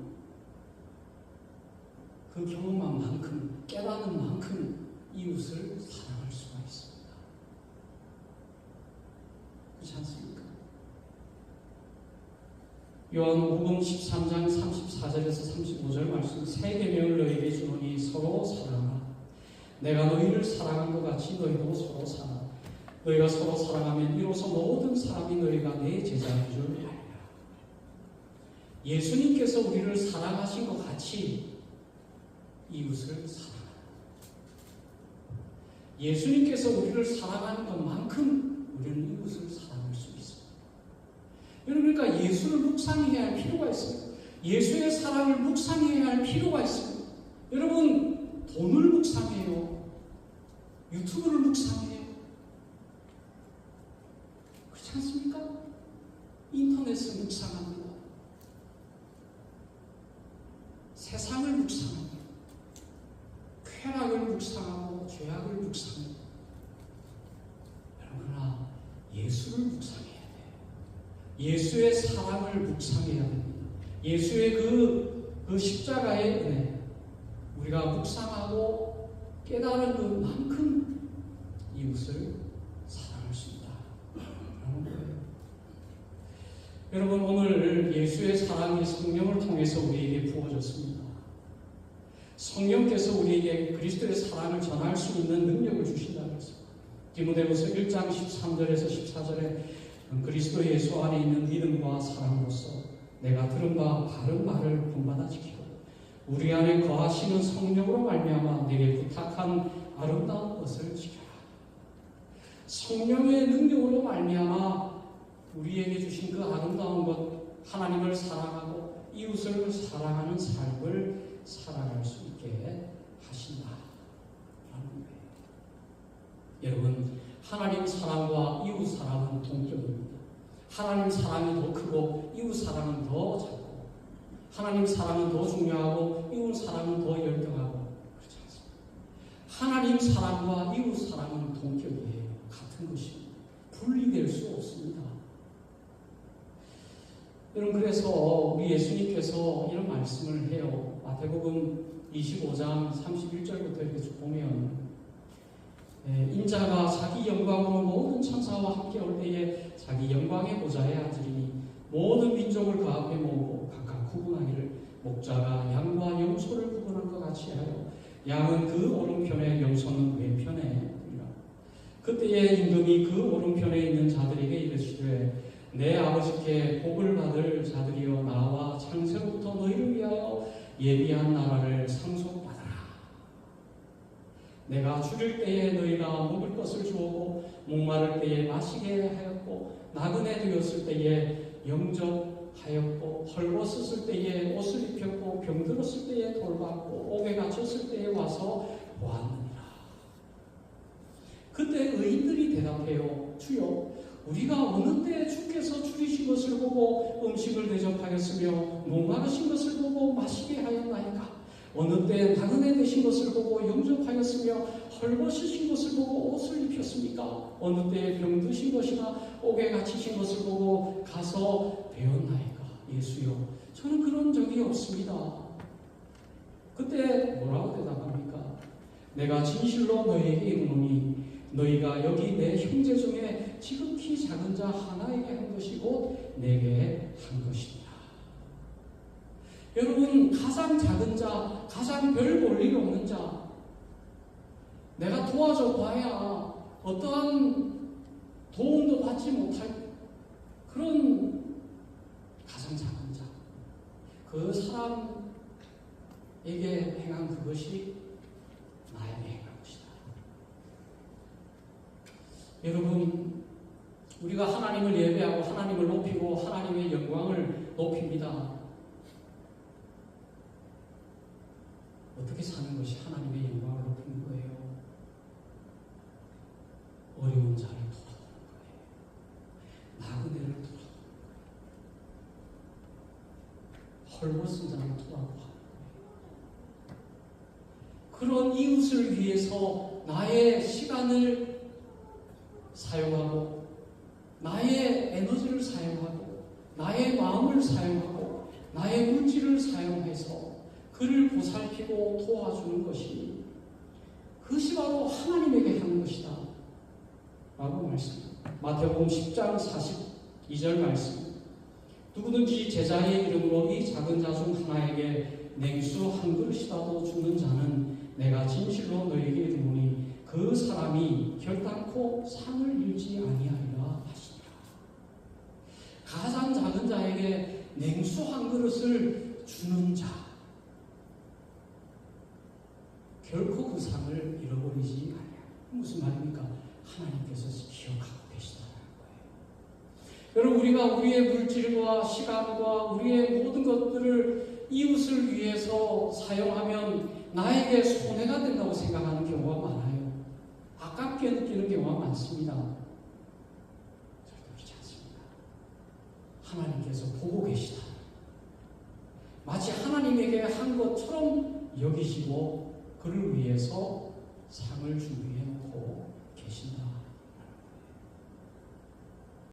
Speaker 4: 그 경험한 만큼, 깨닫는 만큼 이웃을 사랑할 수가 있습니다. 그렇지 않습니까? 요한복음 13장 34절에서 35절 말씀, 새 계명을 너희에게 주노니 서로 사랑하라. 내가 너희를 사랑한 것 같이 너희도 서로 사랑하라. 너희가 서로 사랑하면 이로써 모든 사람이 너희가 내 제자인 줄 알리라. 예수님께서 우리를 사랑하신 것 같이 이웃을 사랑하라. 예수님께서 우리를 사랑하는 것만큼 우리는 이웃을 사랑할 수 있습니다. 여러분, 그러니까 예수를 묵상해야 할 필요가 있습니다. 예수의 사랑을 묵상해야 할 필요가 있습니다. 여러분, 돈을 묵상해요. 유튜브를 묵상해요. 그렇지 않습니까? 인터넷을 묵상합니다. 세상을 묵상합니다. 쾌락을 묵상하고 죄악을 묵상합니다. 그러나 예수를 묵상해야 돼요. 예수의 사랑을 묵상해야 됩니다. 예수의 그 십자가의 은혜, 우리가 묵상하고 깨달은 그만큼 이웃을 사랑할 수 있다. 라는 거예요. 여러분, 오늘 예수의 사랑이 성령을 통해서 우리에게 부어졌습니다. 성령께서 우리에게 그리스도의 사랑을 전할 수 있는 능력을 주신다고 했습니다. 디모데후서 1장 13절에서 14절에 그리스도 예수 안에 있는 믿음과 사랑으로서 내가 들은 바 바른 말을 본받아 지키고 우리 안에 거하시는 성령으로 말미암아 내게 부탁한 아름다운 것을 지켜라. 성령의 능력으로 말미암아 우리에게 주신 그 아름다운 것, 하나님을 사랑하고 이웃을 사랑하는 삶을 살아갈 수 있게 하신다. 라는 거예요. 여러분, 하나님 사랑과 이웃 사랑은 동격입니다. 하나님 사랑이 더 크고 이웃 사랑은 더 작고, 하나님 사랑은 더 중요하고 이웃 사랑은 더 열등하고, 그렇지 않습니다. 하나님 사랑과 이웃 사랑은 동격이에요. 같은 것입니다. 분리될 수 없습니다. 여러분, 그래서 우리 예수님께서 이런 말씀을 해요. 마태복음 25장 31절부터 이렇게 쭉 보면, 인자가 자기 영광으로 모든 천사와 함께 올 때에 자기 영광의 보좌에 앉으리니 모든 민족을 그 앞에 모으고 각각 구분하기를 목자가 양과 염소를 구분한 것 같이 하여 양은 그 오른편에 염소는 왼편에 있으리라. 그때에 임금이 그 오른편에 있는 자들에게 이르시되 내 아버지께 복을 받을 자들이여 나와 창세로부터 너희를 위하여 예비한 나라를 상속받아라. 내가 줄일 때에 너희가 먹을 것을 주었고 목마를 때에 마시게 하였고 나그네 되었을 때에 영접하였고 헐벗었을 때에 옷을 입혔고 병들었을 때에 돌봤고 옥에 갇혔을 때에 와서 보았느니라. 그때 의인들이 대답해요. 주여, 우리가 어느 때 주께서 줄이신 것을 보고 음식을 대접하였으며 목마르신 것을 보고 마시게 하였나이까? 어느 때 나그네 되신 것을 보고 영접하였으며 헐벗으신 것을 보고 옷을 입혔습니까? 어느 때 병드신 것이나 옥에 갇히신 것을 보고 가서 배웠나이까? 예수여, 저는 그런 적이 없습니다. 그때 뭐라고 대답합니까? 내가 진실로 너희에게 이르노니 너희가 여기 내 형제 중에 지극히 작은 자 하나에게 한 것이 곧 내게 한 것이니라. 여러분, 가장 작은 자, 가장 별 볼일 없는 자, 내가 도와줘 봐야 어떠한 도움도 받지 못할 그런 가장 작은 자, 그 사람에게 행한 그것이 나에게 행한 것이다. 여러분, 우리가 하나님을 예배하고 하나님을 높이고 하나님의 영광을 높입니다. 어떻게 사는 것이 하나님의 영광을 높이는 거예요? 어려운 자를 도와주는 거예요. 나그네를 도와주는 거예요. 헐벗은 자를 도와주는 거예요. 그런 이웃을 위해서 나의 시간을 사용하고 나의 에너지를 사용하고 나의 마음을 사용하고 나의 물질을 사용해서 그를 보살피고 도와주는 것이 그것이 바로 하나님에게 하는 것이다 라고 말씀합니다. 마태복음 10장 42절 말씀, 누구든지 제자의 이름으로 이 작은 자 중 하나에게 냉수 한 그릇이라도 주는 자는 내가 진실로 너에게 이르노니 그 사람이 결단코 상을 잃지 아니하리라 하시니라. 가장 작은 자에게 냉수 한 그릇을 주는 자, 결코 그 상을 잃어버리지 않아요. 무슨 말입니까? 하나님께서 기억하고 계시다는 거예요. 여러분, 우리가 우리의 물질과 시간과 우리의 모든 것들을 이웃을 위해서 사용하면 나에게 손해가 된다고 생각하는 경우가 많아요. 아깝게 느끼는 경우가 많습니다. 절대 그렇지 않습니다. 하나님께서 보고 계시다. 마치 하나님에게 한 것처럼 여기시고 그를 위해서 상을 준비해 놓고 계신다.